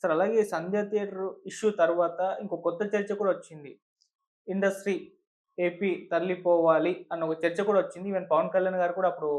Sir అలాగే సంధ్య theatre issue తర్వాత ఇంకో కొత్త చర్చ కూడా వచ్చింది. ఇండస్ట్రీ ఏపీ తరలిపోవాలి అన్న ఒక చర్చ కూడా వచ్చింది. ఈవెన్ పవన్ కళ్యాణ్ గారు కూడా అప్పుడు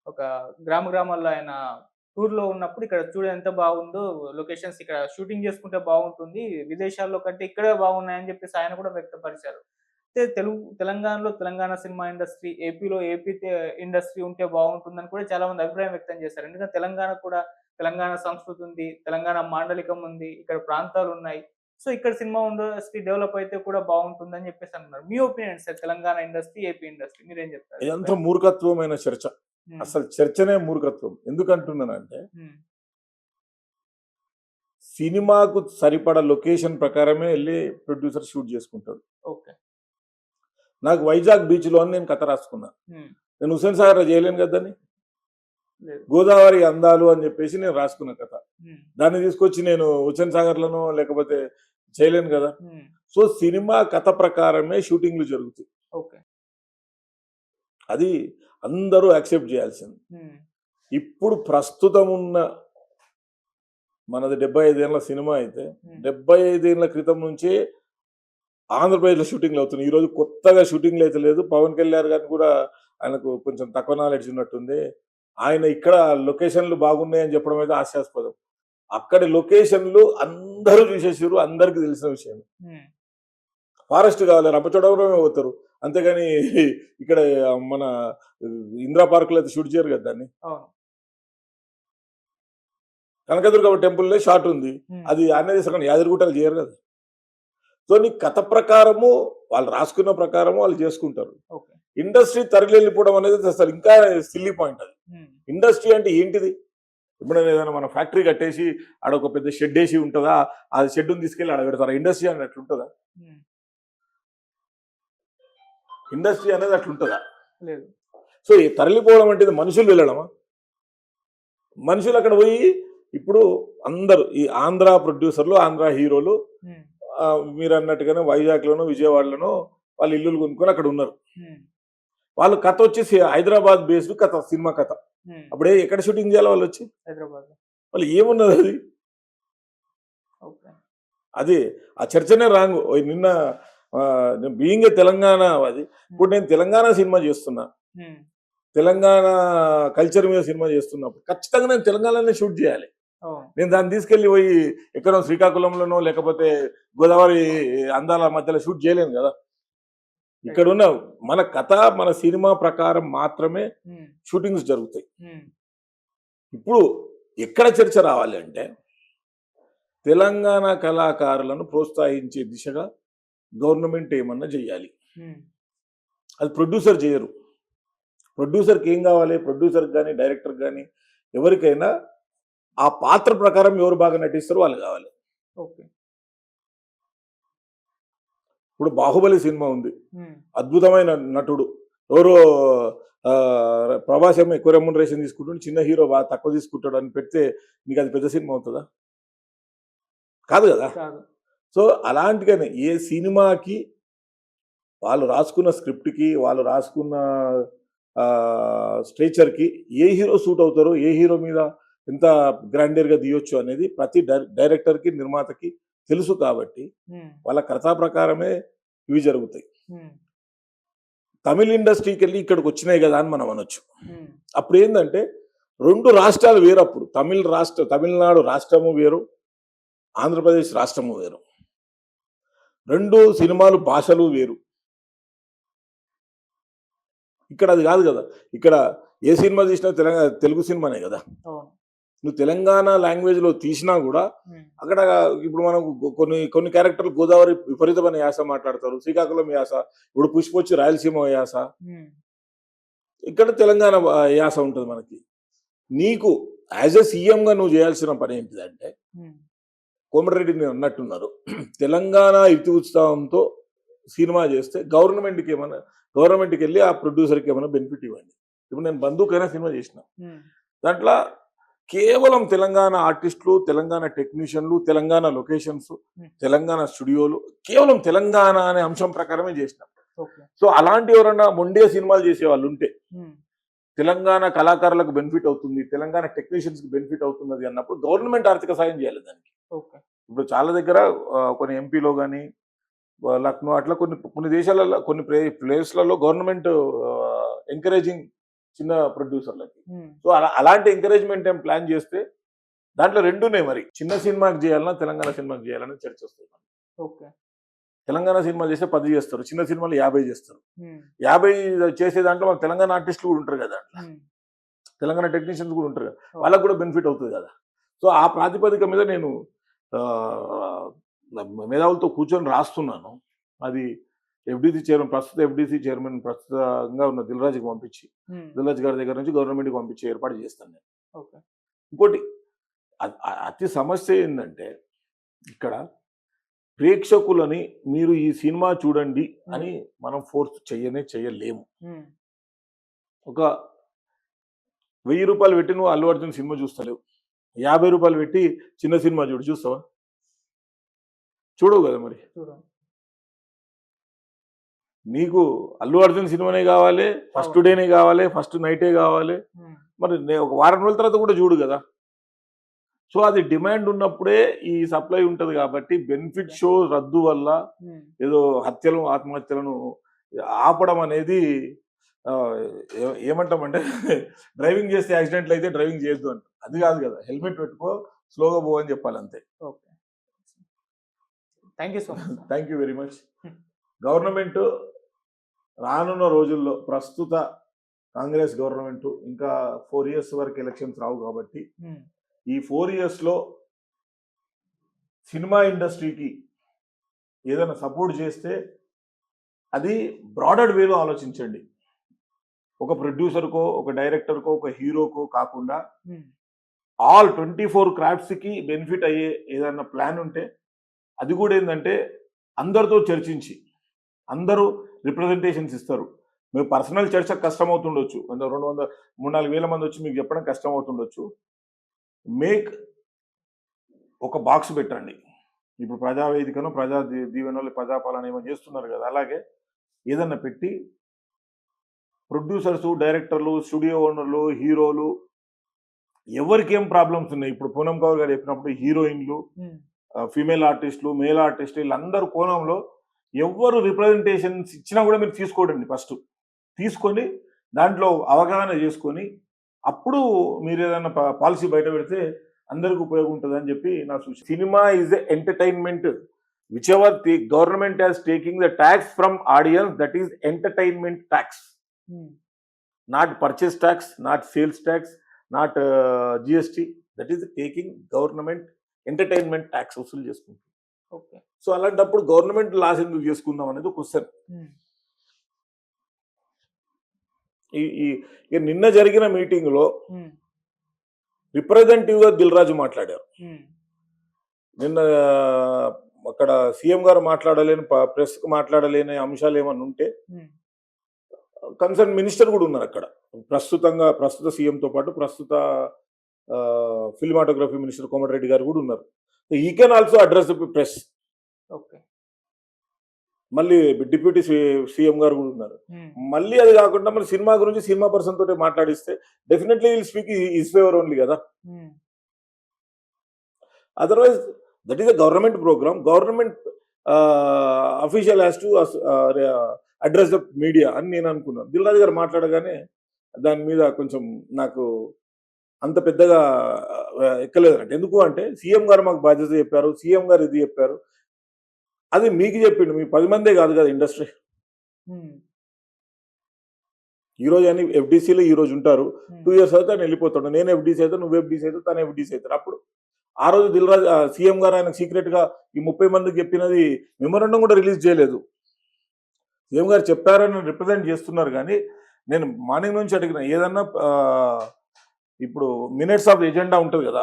ఒక గ్రామాల్లో ఆయన టూర్‌లో ఉన్నప్పుడు ఇక్కడ చూడు ఎంత బాగుందో లొకేషన్స్ ఇక్కడ షూటింగ్ చేసుకుంటే బాగుంటుంది. విదేశాల్లో కంటే ఇక్కడే బాగున్నాయని చెప్పేసి ఆయన కూడా వ్యక్తపరిచారు. అయితే తెలంగాణలో తెలంగాణ సినిమా ఇండస్ట్రీ, ఏపీలో ఏపీ ఇండస్ట్రీ ఉంటే బాగుంటుందని కూడా చాలా మంది అభిప్రాయం వ్యక్తం చేశారు. ఎందుకంటే తెలంగాణ కూడా తెలంగాణ సంస్కృతి ఉంది. తెలంగాణ మాండలికం ఉంది. ఇక్కడ ప్రాంతాలున్నాయి. సో, ఇక్కడ సినిమా ఇండస్ట్రీ డెవలప్ అయితే కూడా బావుంటుందని జెప్పేసి అంటున్నారు. మీ opinion sir Telangana industry, AP industry మీరేం జెప్తారు? ఇదంతా మూర్ఖత్వమైన చర్చ. హ్మ్. అసలు చర్చనే మూర్ఖత్వం. ఎందుకంటున్నానంటే, హ్మ్. సినిమాకు సరిపడా లొకేషన్ ప్రకారమే ఎళ్లి ప్రొడ్యూసర్ షూట్ చేసుకుంటాడు. ఓకే. నాకు వైజాగ్ బీచ్‌లో అని నేను కథ రాసుకున్నా. హ్మ్. నేను హుస్సేన్ సాగర్‌లో చేయలేను కదా దాన్ని. లేదు. గోదావరి అందాలు అని చెప్పేసి నేను రాసుకున్న కథ. హ్మ్. దాన్ని తీసుకొచ్చి నేను హుస్సేన్ సాగర్‌లోనో లేకపోతే చేయలేను కదా. హ్మ్. సో, సినిమా కథ ప్రకారమే షూటింగ్‌లు జరుగుతాయి. ఓకే. అది అందరూ యాక్సెప్ట్ చేయాల్సింది. హ్మ్. ఇప్పుడు ప్రస్తుతం ఉన్న మనది 75 ఏళ్ల సినిమా అయితే, హ్మ్. 75 ఏళ్ల క్రితం నుంచే ఆంధ్రప్రదేశ్‌లో షూటింగ్‌లు అవుతున్నాయి. ఈరోజు కొత్తగా షూటింగ్‌లు అయితే లేదు. పవన్ కళ్యాణ్ గారిని కూడా ఆయనకు కొంచెం తక్కువ నాలెడ్జ్ ఉన్నట్టుంది. ఆయన ఇక్కడ లొకేషన్‌లు బాగున్నాయని చెప్పడం అయితే హాస్యాస్పదం. అక్కడి లొకేషన్‌లు అందరూ చూసేసిర్రు. అందరికి తెలిసిన విషయమే. హ్మ్. ఫారెస్ట్ కావాలి రంపచోడవరమే పోతారు. అంతేగాని ఇక్కడ మన ఇందిరా పార్క్‌లో అయితే షూట్ చేయరు కదా దాన్ని. అవును. కనకదుర్గమ్మ టెంపుల్‌లో షాట్ ఉంది. హ్మ్. అది ఆడనే తీస్తారు యాదగిరిగుట్టలో చేయరు కదా. సో, నీ కథ ప్రకారము వాళ్ళు రాసుకున్న ప్రకారము వాళ్ళు చేసుకుంటారు. ఓకే. ఇండస్ట్రీ తరలిపోవడం అనేది అసలు ఇంకా సిల్లీ పాయింట్ అది. హ్మ్. ఇండస్ట్రీ అంటే ఏంటిది? ఎప్పుడైనా ఏదైనా మన ఫ్యాక్టరీ కట్టేసి ఆడ ఒక పెద్ద షెడ్ ఏసి ఉంటదా? ఆ షెడ్‌ని తీసుకెళ్ళి ఆడ పెడతారా? ఇండస్ట్రీ అనేది అట్లుంటదా? హ్మ్. ఇండస్ట్రీ అనేది అట్లుంటదా? లేదు. సో, ఈ తరలిపోవడం అంటే ఇది మనుషులు వెళ్ళడమా? మనుషులు అక్కడ పోయి ఇప్పుడు అందరూ ఈ ఆంధ్ర ప్రొడ్యూసర్‌లు, ఆంధ్ర హీరోలు హ్మ్. మీరన్నట్టుగానే వైజాగ్‌లోనో, విజయవాడలోనో వాళ్ళు ఇల్లులు కొనుక్కొని అక్కడ ఉన్నారు. హ్మ్. వాళ్ళ కథ వచ్చేసి హైదరాబాద్ బేస్డ్ కథ, సినిమా కథ. హ్మ్. అప్పుడే ఎక్కడ షూటింగ్ చేయాలి వాళ్ళొచ్చి? హైదరాబాద్‌లో. వాళ్ళు ఏమున్నదది? ఓకే. అది ఆ చర్చనే రాంగు. నిన్న బీయింగ్ ఏ తెలంగాణ అది. ఇప్పుడు నేను తెలంగాణ సినిమా చేస్తున్నా. హ్మ్. తెలంగాణ కల్చర్ మీద సినిమా చేస్తున్నప్పుడు ఖచ్చితంగా నేను తెలంగాణలోనే షూట్ చేయాలి. అవును. నేను దాన్ని తీసుకెళ్ళి పోయి ఎక్కడో శ్రీకాకుళంలోనో లేకపోతే గోదావరి అందాల మధ్యలో షూట్ చేయలేను కదా. రైట్. ఇక్కడున్న మన కథ, మన సినిమా ప్రకారం మాత్రమే హ్మ్. షూటింగ్స్ జరుగుతాయి. హ్మ్. ఇప్పుడు ఎక్కడ చర్చ రావాలి అంటే, తెలంగాణ కళాకారులను ప్రోత్సహించే దిశగా గవర్నమెంట్ ఏమన్నా చేయాలి. హ్మ్. అది ప్రొడ్యూసర్ చేయరు. ప్రొడ్యూసర్‌కి ఏం కావాలి? ప్రొడ్యూసర్‌కి గాని, డైరెక్టర్‌కి గాని ఎవరికైనా ఆ పాత్ర ప్రకారం ఎవరు బాగా నటిస్తారో వాళ్ళు కావాలి. ఓకే. ఇప్పుడు 'బాహుబలి' సినిమా ఉంది. హ్మ్. అద్భుతమైన నటుడు. ఎవరో ప్రభాస్ ఏమో ఎక్కువ రెమ్యునరేషన్ తీసుకుంటుండు. చిన్న హీరో బాగా తక్కువ తీసుకుంటాడు అని పెడితే నీకది పెద్ద సినిమా అవుతదా? కాదు గదా! కాదు. సో, అలాంటిగానే ఏ సినిమాకి వాళ్ళు రాసుకున్న స్క్రిప్ట్‌కి, వాళ్ళు రాసుకున్న స్ట్రెచర్‌కి ఏ హీరో సూట్ అవుతారో, ఏ హీరో మీద ఎంత గ్రాండియర్‌గా తీయొచ్చు అనేది ప్రతి డైరెక్టర్‌కి, నిర్మాతకి తెలుసు కాబట్టి హ్మ్. వాళ్ళ కథా ప్రకారమే ఇవి జరుగుతాయి. హ్మ్. తమిళ్ ఇండస్ట్రీకెళ్ళి ఇక్కడికొచ్చినాయి గదా! అని మనం అనొచ్చు. హ్మ్. అప్పుడేందంటే 2 రాష్ట్రాలు వేరప్పుడు. తమిళనాడు రాష్ట్రము వేరు, ఆంధ్రప్రదేశ్ రాష్ట్రము వేరు. 2 సినిమాలు భాషలు వేరు. ఇక్కడ అది గాదు గదా! ఇక్కడ ఏ సినిమా తీసినా తెలుగు సినిమానే గదా! అవును. నువ్వు తెలంగాణ లాంగ్వేజ్‌లో తీసినా గూడా హ్మ్. అక్కడ ఇప్పుడు మనం కొన్ని క్యారెక్టర్లు గోదావరి విపరీతమైన యాస మాట్లాడతారు. శ్రీకాకుళం యాస, ఇప్పుడు 'పుష్ప' వచ్చి రాయలసీమ యాస. హ్మ్. ఇక్కడ తెలంగాణ యాస ఉంటది మనకి. నీకు యాస్ ఎ సీఎంగా నువ్వు చేయాల్సిన పనేంటిదంటే హ్మ్. కోమటిరెడ్డి అన్నట్టున్నారు. తెలంగాణ ఇతి ఉత్సాహంతో సినిమా చేస్తే గవర్నమెంట్‌కెళ్ళి ఆ ప్రొడ్యూసర్‌కి ఏమైనా బెనిఫిట్ ఇవ్వండి. ఇప్పుడు నేను 'బంధుక్' అనే సినిమా చేసిన. హ్మ్. దాంట్ల కేవలం తెలంగాణ ఆర్టిస్టులు, తెలంగాణ టెక్నీషియన్‌లు, తెలంగాణ లొకేషన్స్, హ్మ్. తెలంగాణ స్టూడియోలు కేవలం తెలంగాణ అనే అంశం ప్రకారమే చేసిన. ఓకే. సో, అలాంటి ఎవరన్నా మొండిగా సినిమాలు చేసేవాళ్ళుంటే హ్మ్. తెలంగాణ కళాకారులకు బెనిఫిట్ అవుతుంది. తెలంగాణ టెక్నీషియన్స్‌కి బెనిఫిట్ అవుతున్నది అన్నప్పుడు గవర్నమెంట్ ఆర్థిక సాయం చేయాలి దానికి. ఓకే. ఇప్పుడు చాలా దగ్గర కొన్ని ఎంపీలో కానీ లక్నో అట్లా కొన్ని కొన్ని దేశాలలో కొన్ని ప్లేస్లలో గవర్నమెంట్ ఎంకరేజింగ్ చిన్న ప్రొడ్యూసర్లకి. సో అలాంటి ఎంకరేజ్మెంట్ ఏం ప్లాన్ చేస్తే దాంట్లో రెండునే మరి చిన్న సినిమాకి చేయాలన్నా తెలంగాణ సినిమాకి చేయాలని చర్చ వస్తుంది. ఓకే. తెలంగాణ సినిమాలు చేస్తే 10 చేస్తారు, చిన్న సినిమాలు 50 చేస్తారు. 50 చేసే దాంట్లో మన తెలంగాణ ఆర్టిస్టులు కూడా ఉంటారు కదా, తెలంగాణ టెక్నీషియన్స్ కూడా ఉంటారు కదా, వాళ్ళకు కూడా బెనిఫిట్ అవుతుంది కదా. సో ఆ ప్రాతిపదిక మీద నేను మేధావులతో కూర్చొని రాస్తున్నాను. అది ఎఫ్డీసీ చైర్మన్, ప్రస్తుత ఎఫ్డీసీ చైర్మన్ ప్రస్తుతంగా ఉన్న దిల్రాజుకి పంపించి, దిల్రాజు గారి దగ్గర నుంచి గవర్నమెంట్కి పంపించి ఏర్పాటు చేస్తాను నేను. ఇంకోటి అతి సమస్య ఏంటంటే ఇక్కడ ప్రేక్షకులని మీరు ఈ సినిమా చూడండి అని మనం ఫోర్స్ చేయలేము. ఒక 1000 రూపాయలు పెట్టి నువ్వు అల్లు అర్జున్ సినిమా చూస్తలేవు, 50 రూపాయలు పెట్టి చిన్న సినిమా చూస్తావా? చూడవు కదా. మరి నీకు అల్లు అర్జున్ సినిమానే కావాలి, ఫస్ట్ డేనే కావాలి, ఫస్ట్ నైటే కావాలి, మరి ఒక వారం రోజుల తర్వాత కూడా చూడు కదా. సో అది డిమాండ్ ఉన్నప్పుడే ఈ సప్లై ఉంటది కాబట్టి బెనిఫిట్ షో రద్దు వల్ల ఏదో హత్యలు ఆత్మహత్యలను ఆపడం అనేది ఏమంటామంటే డ్రైవింగ్ చేస్తే యాక్సిడెంట్లు అయితే డ్రైవింగ్ చేయొద్దు అంట, అది కాదు కదా. హెల్మెట్ పెట్టుకో, స్లోగా పో అని చెప్పాలి అంతే. Okay, thank you so much. Thank you very much. Government రానున్న రోజుల్లో ప్రస్తుత కాంగ్రెస్ గవర్నమెంట్ ఇంకా 4 years వరకు ఎలక్షన్స్ రావు కాబట్టి ఈ 4 years లో సినిమా ఇండస్ట్రీకి ఏదైనా సపోర్ట్ చేస్తే అది బ్రాడర్ వేలో ఆలోచించండి. ఒక ప్రొడ్యూసర్కో, ఒక డైరెక్టర్కో, ఒక హీరోకో కాకుండా ఆల్ 24 క్రాఫ్ట్స్కి బెనిఫిట్ అయ్యే ఏదైనా ప్లాన్ ఉంటే అది కూడా ఏంటంటే అందరితో చర్చించి అందరూ రిప్రజెంటేషన్స్ ఇస్తారు. మీరు పర్సనల్ చర్చ కష్టం అవుతుండొచ్చు, 200-300-4 వేల మంది వచ్చి మీకు చెప్పడం కష్టం అవుతుండొచ్చు. మేక్ ఒక బాక్స్ పెట్టండి. ఇప్పుడు ప్రజావేదికను, ప్రజా దీవెనలు, ప్రజాపాలన ఏమో చేస్తున్నారు కదా, అలాగే ఏదన్నా పెట్టి ప్రొడ్యూసర్స్, డైరెక్టర్లు, స్టూడియో ఓనర్లు, హీరోలు ఎవరికి ఏం ప్రాబ్లమ్స్ ఉన్నాయి. ఇప్పుడు పూనం కౌర్ గారు చెప్పినప్పుడు హీరోయిన్లు, ఫీమేల్ ఆర్టిస్టులు, మేల్ ఆర్టిస్టులు వీళ్ళందరూ కోణంలో ఎవరు రిప్రజెంటేషన్స్ ఇచ్చినా కూడా మీరు తీసుకోండి. ఫస్ట్ తీసుకొని దాంట్లో అవగాహన చేసుకొని అప్పుడు మీరు ఏదైనా పాలసీ బయట పెడితే అందరికి ఉపయోగం ఉంటుంది అని చెప్పి నా సూచన. Cinema is a entertainment. Which ever the government has taking the tax from audience, that is entertainment tax, not purchase tax, not sales tax, not GST. That is taking government entertainment tax వసూలు చేసుకుంటుంది. So అలాంటప్పుడు government loss ఎందుకు చేసుకుందాం అనేది question. నిన్న జరిగిన meeting లో representative గా దిల్రాజు మాట్లాడారు. నిన్న అక్కడ సీఎం గారు మాట్లాడలేని, ప్రెస్ కు మాట్లాడలేని అంశాలు ఏమన్నా ఉంటే కన్సర్న్ మినిస్టర్ కూడా ఉన్నారు అక్కడ. ప్రస్తుత సీఎంతో పాటు ప్రస్తుత ఫిల్మాటోగ్రఫీ మినిస్టర్ కోమటిరెడ్డి గారు కూడా ఉన్నారు. ఈ can also address the press. మళ్ళీ డిప్యూటీ సీఎం గారు కూడా ఉన్నారు. మళ్ళీ అది కాకుండా మరి సినిమా గురించి సినిమా పర్సన్ తోటి మాట్లాడిస్తే definitely will speak is favour only కదా. Otherwise that is a government programme, government official has to address the media అని నేను అనుకున్నాను. దిల్రాజు గారు మాట్లాడగానే దాని మీద కొంచెం నాకు అంత పెద్దగా ఎక్కలేదంటే, ఎందుకు అంటే సీఎం గారు మాకు బాధ్యత చెప్పారు, సీఎం గారు ఇది చెప్పారు, అది మీకు చెప్పిండు. మీ 10 మందే కాదు కదా ఇండస్ట్రీ. ఈరోజు అని ఎఫ్డీసీలో ఈరోజు ఉంటారు, 2 years అయితే ఆయన వెళ్ళిపోతాడు. నేను ఎఫ్డీసీ అయితే, నువ్వు ఎఫ్డీసీ అయితే, తను ఎఫ్డీసీ అవుతారు. అప్పుడు ఆ రోజు దిల్రాజు సీఎం గారు ఆయన సీక్రెట్ గా ఈ 30 మందికి చెప్పినది మెమోరాండం కూడా రిలీజ్ చేయలేదు. సీఎం గారు చెప్పారని రిప్రజెంట్ చేస్తున్నారు. కానీ నేను మార్నింగ్ నుంచి అడిగిన ఏదన్నా ఇప్పుడు మినిట్స్ ఆఫ్ ఎజెండా ఉంటుంది కదా,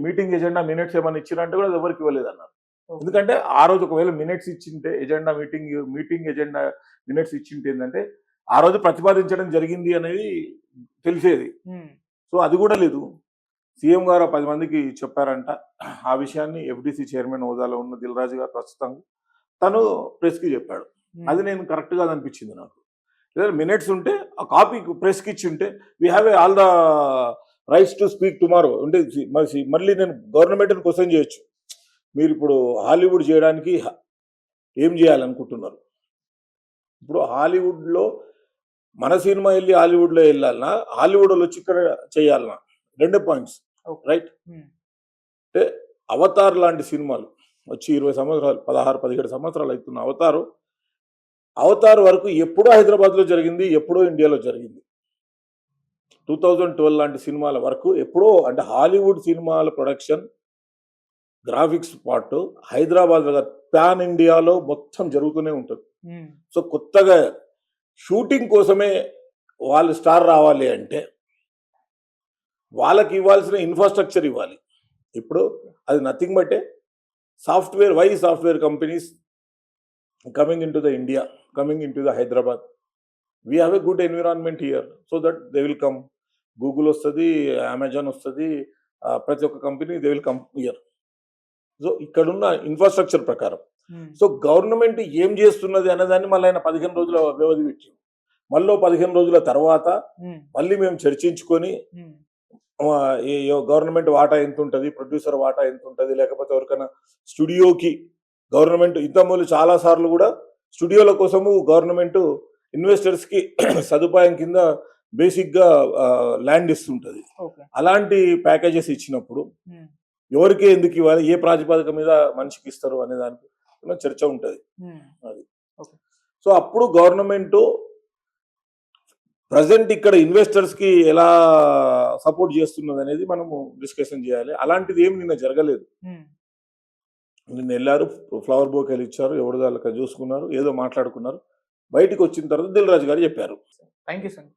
మీటింగ్ ఎజెండా మినిట్స్ ఏమైనా ఇచ్చినంటే కూడా ఎవరికి ఇవ్వలేదు అన్నారు. ఎందుకంటే ఆ రోజు ఒకవేళ మినిట్స్ ఇచ్చింటే ఎజెండా మీటింగ్ ఎజెండా మినిట్స్ ఇచ్చింటే ఏంటంటే ఆ రోజు ప్రతిపాదించడం జరిగింది అనేది తెలిసేది. సో అది కూడా లేదు. సీఎం గారు 10 మందికి చెప్పారంట. ఆ విషయాన్ని ఎఫ్డీసీ చైర్మన్ హోదాలో ఉన్న దిల్రాజు గారు ప్రస్తుతంగా తను ప్రెస్కి చెప్పాడు. అది నేను కరెక్ట్ గా అనిపించింది నాకు. లేదా మినిట్స్ ఉంటే ఆ కాపీ ప్రెస్కి ఇచ్చి ఉంటే we have all the rights to speak tomorrow అంటే మళ్ళీ నేను గవర్నమెంట్ని క్వశ్చన్ చేయొచ్చు. మీరు ఇప్పుడు హాలీవుడ్ చేయడానికి ఏం చేయాలనుకుంటున్నారు? ఇప్పుడు హాలీవుడ్లో మన సినిమా వెళ్ళి హాలీవుడ్లో వెళ్ళాలన్నా, హాలీవుడ్ వాళ్ళు వచ్చి ఇక్కడ చేయాలన్నా, రెండే పాయింట్స్. ఓకే. రైట్. ఉమ్, అంటే అవతార్ లాంటి సినిమాలు వచ్చి 20 సంవత్సరాలు 16-17 సంవత్సరాలు అవుతున్న అవతార్ వరకు ఎప్పుడో హైదరాబాద్లో జరిగింది, ఎప్పుడో ఇండియాలో జరిగింది. 2012 లాంటి సినిమాల వరకు ఎప్పుడో, అంటే హాలీవుడ్ సినిమాల production graphics part Hyderabad pan ఇండియాలో మొత్తం జరుగుతూనే ఉంటుంది. ఉమ్, సో కొత్తగా షూటింగ్ కోసమే వాళ్ళు స్టార్ రావాలి అంటే వాళ్ళకి ఇవ్వాల్సిన ఇన్ఫ్రాస్ట్రక్చర్ ఇవ్వాలి. ఇప్పుడు అది nothing but software companies coming in to the India, coming in to the Hyderabad. We have a good environment here so that they will come. Google వస్తుంది, అమెజాన్ వస్తుంది, ప్రతి ఒక్క company they will come here. So ఇక్కడున్న infrastructure ప్రకారం ఉమ్, so government ఏం చేస్తున్నది అనేదాన్ని మళ్ళీ ఆయన 15 రోజుల వ్యవధి పెట్టి మళ్ళీ 15 రోజుల తర్వాత ఉమ్, మళ్ళీ మేము చర్చించుకొని ఉమ్, గవర్నమెంట్ వాటా ఎంత ఉంటుంది, ప్రొడ్యూసర్ వాటా ఎంత ఉంటుంది, లేకపోతే ఎవరికైనా స్టూడియోకి గవర్నమెంట్ ఇంతకుముందు చాలా సార్లు కూడా స్టూడియోల కోసము గవర్నమెంట్ ఇన్వెస్టర్స్కి సదుపాయం కింద బేసిక్గా ల్యాండ్ ఇస్తుంటుంది. ఓకే. అలాంటి ప్యాకేజెస్ ఇచ్చినప్పుడు ఉమ్, ఎవరికి ఎందుకు ఇవ్వాలి, ఏ ప్రాతిపదిక మీద మనిషికి ఇస్తారు అనే దానికి చర్చ ఉంటుంది. ఉమ్, అది. ఓకే. సో అప్పుడు గవర్నమెంట్ ప్రజెంట్ ఇక్కడ ఇన్వెస్టర్స్ కి ఎలా సపోర్ట్ చేస్తున్నది అనేది మనము డిస్కషన్ చేయాలి. అలాంటిది ఏమి నిన్న జరగలేదు. ఉమ్, నిన్న వెళ్ళారు, ఫ్లవర్ బొకేలు ఇచ్చారు, ఎవరిదాళ్ళక చూసుకున్నారు, ఏదో మాట్లాడుకున్నారు. బయటికి వచ్చిన తర్వాత దిల్ రాజు గారు చెప్పారు. Thank you sir.